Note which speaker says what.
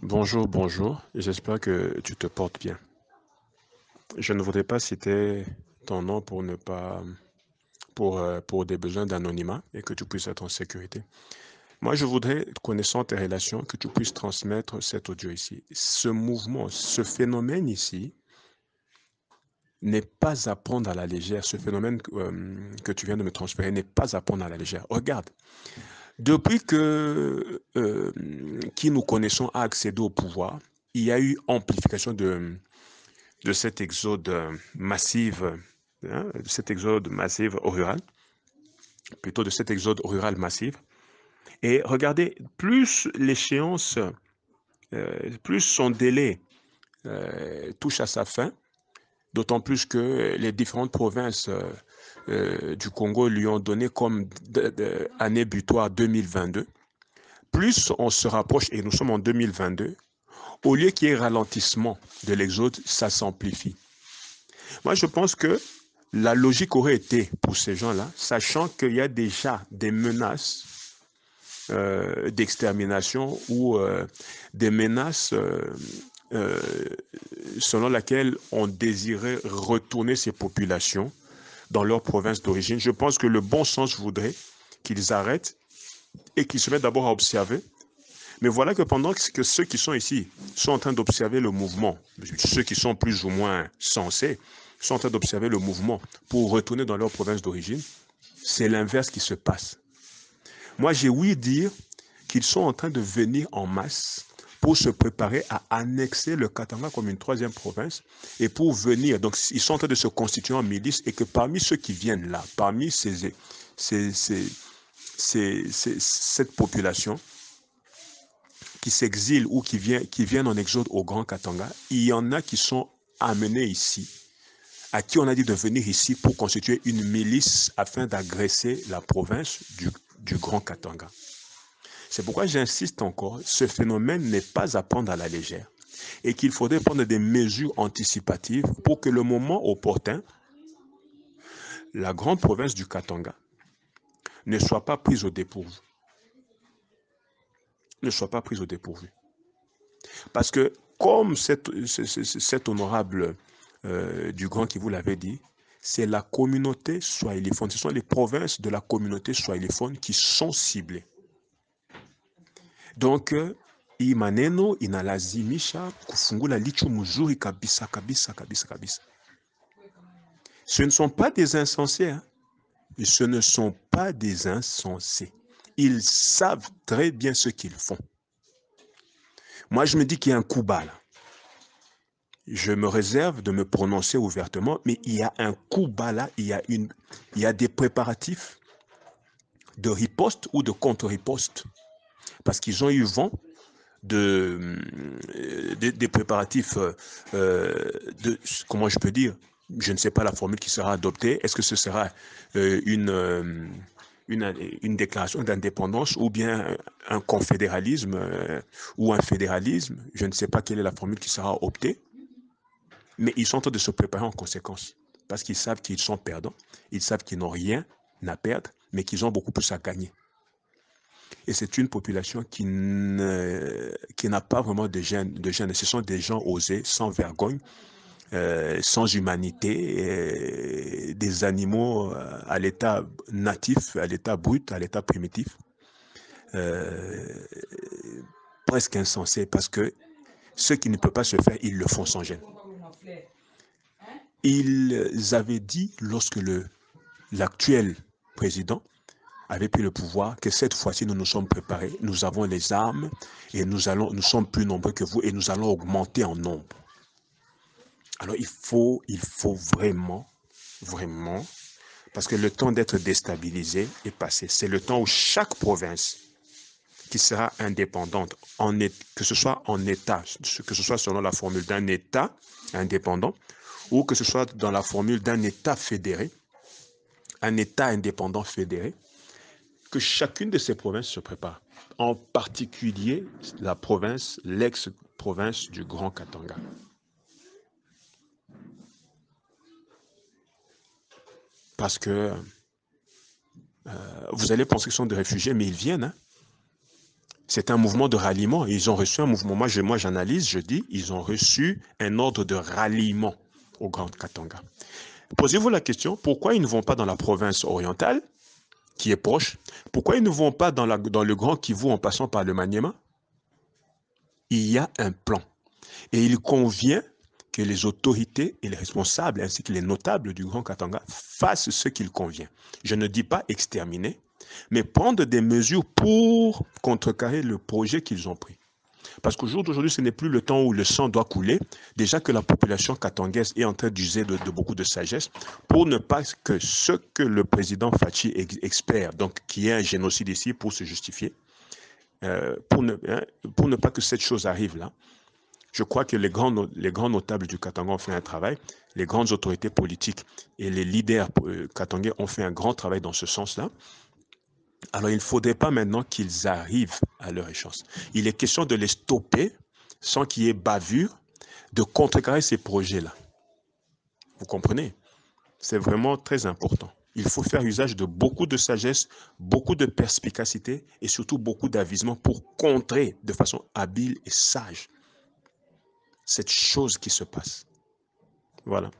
Speaker 1: Bonjour, bonjour. J'espère que tu te portes bien. Je ne voudrais pas citer ton nom pour ne pas pour des besoins d'anonymat et que tu puisses être en sécurité. Moi, je voudrais, connaissant tes relations, que tu puisses transmettre cet audio ici. Ce mouvement, ce phénomène ici n'est pas à prendre à la légère. Ce phénomène que tu viens de me transférer n'est pas à prendre à la légère. Regarde, depuis que qui nous connaissons a accédé au pouvoir, il y a eu amplification de cet exode massif, de cet exode massif rural, plutôt de cet exode rural massif. Et regardez, plus l'échéance, plus son délai touche à sa fin, d'autant plus que les différentes provinces du Congo lui ont donné comme année butoir 2022. Plus on se rapproche, et nous sommes en 2022, au lieu qu'il y ait ralentissement de l'exode, ça s'amplifie. Moi, je pense que la logique aurait été pour ces gens-là, sachant qu'il y a déjà des menaces d'extermination ou des menaces euh, selon lesquelles on désirait retourner ces populations dans leur province d'origine. Je pense que le bon sens voudrait qu'ils arrêtent et qu'ils se mettent d'abord à observer. Mais voilà que pendant que ceux qui sont ici sont en train d'observer le mouvement, ceux qui sont plus ou moins sensés, sont en train d'observer le mouvement pour retourner dans leur province d'origine, c'est l'inverse qui se passe. Moi, j'ai ouï dire qu'ils sont en train de venir en masse pour se préparer à annexer le Katanga comme une troisième province et pour venir. Donc, ils sont en train de se constituer en milice et que parmi ceux qui viennent là, parmi cette population qui s'exilent ou qui viennent en exode au Grand Katanga, il y en a qui sont amenés ici, à qui on a dit de venir ici pour constituer une milice afin d'agresser la province du Grand Katanga. C'est pourquoi j'insiste encore, ce phénomène n'est pas à prendre à la légère et qu'il faudrait prendre des mesures anticipatives pour que le moment opportun, la grande province du Katanga ne soit pas prise au dépourvu. Ne soit pas prise au dépourvu. Parce que comme cet honorable du Grand qui vous l'avait dit, c'est la communauté swahiliphone, ce sont les provinces de la communauté swahiliphone qui sont ciblées. Donc, hii maneno inalazimisha kufungula licho mzuri kabisa kabisa kabisa kabisa. Ce ne sont pas des insensés, hein? Ce ne sont pas des insensés. Ils savent très bien ce qu'ils font. Moi, je me dis qu'il y a un coup bas là. Je me réserve de me prononcer ouvertement, mais il y a un coup bas là, il y a des préparatifs de riposte ou de contre-riposte. Parce qu'ils ont eu vent des préparatifs comment je peux dire, je ne sais pas la formule qui sera adoptée. Est-ce que ce sera une déclaration d'indépendance ou bien un confédéralisme ou un fédéralisme? Je ne sais pas quelle est la formule qui sera optée. Mais ils sont en train de se préparer en conséquence. Parce qu'ils savent qu'ils sont perdants. Ils savent qu'ils n'ont rien à perdre, mais qu'ils ont beaucoup plus à gagner. Et c'est une population qui n'a pas vraiment de gêne. Ce sont des gens osés, sans vergogne, sans humanité, des animaux à l'état natif, à l'état brut, à l'état primitif, euh, presque insensés, parce que ce qui ne peut pas se faire, ils le font sans gêne. Ils avaient dit, lorsque l'actuel président avait pris le pouvoir, que cette fois-ci, nous nous sommes préparés, nous avons les armes et nous sommes plus nombreux que vous et nous allons augmenter en nombre. Alors, il faut vraiment, vraiment, parce que le temps d'être déstabilisé est passé. C'est le temps où chaque province qui sera indépendante, que ce soit en État, que ce soit selon la formule d'un État indépendant, ou que ce soit dans la formule d'un État fédéré, un État indépendant fédéré, que chacune de ces provinces se prépare. En particulier la province, l'ex-province du Grand Katanga. Parce que vous allez penser que ce sont des réfugiés, mais ils viennent. Hein? C'est un mouvement de ralliement. Ils ont reçu un mouvement. Moi, j'analyse, je dis, ils ont reçu un ordre de ralliement au Grand Katanga. Posez-vous la question, pourquoi ils ne vont pas dans la province orientale, qui est proche? Pourquoi ils ne vont pas dans le Grand Kivu en passant par le Maniema? Il y a un plan. Et il convient que les autorités et les responsables, ainsi que les notables du Grand Katanga, fassent ce qu'il convient. Je ne dis pas exterminer, mais prendre des mesures pour contrecarrer le projet qu'ils ont pris. Parce qu'au jour d'aujourd'hui, ce n'est plus le temps où le sang doit couler. Déjà que la population katangaise est en train d'user de beaucoup de sagesse pour ne pas que ce que le président Fachi espère, donc qu'il y ait un génocide ici pour se justifier, pour ne pas que cette chose arrive là. Je crois que les grands notables du Katanga ont fait un travail, les grandes autorités politiques et les leaders katangais ont fait un grand travail dans ce sens-là. Alors, il ne faudrait pas maintenant qu'ils arrivent à leur échéance. Il est question de les stopper sans qu'il y ait bavure, de contrecarrer ces projets-là. Vous comprenez? C'est vraiment très important. Il faut faire usage de beaucoup de sagesse, beaucoup de perspicacité et surtout beaucoup d'avisement pour contrer de façon habile et sage cette chose qui se passe. Voilà.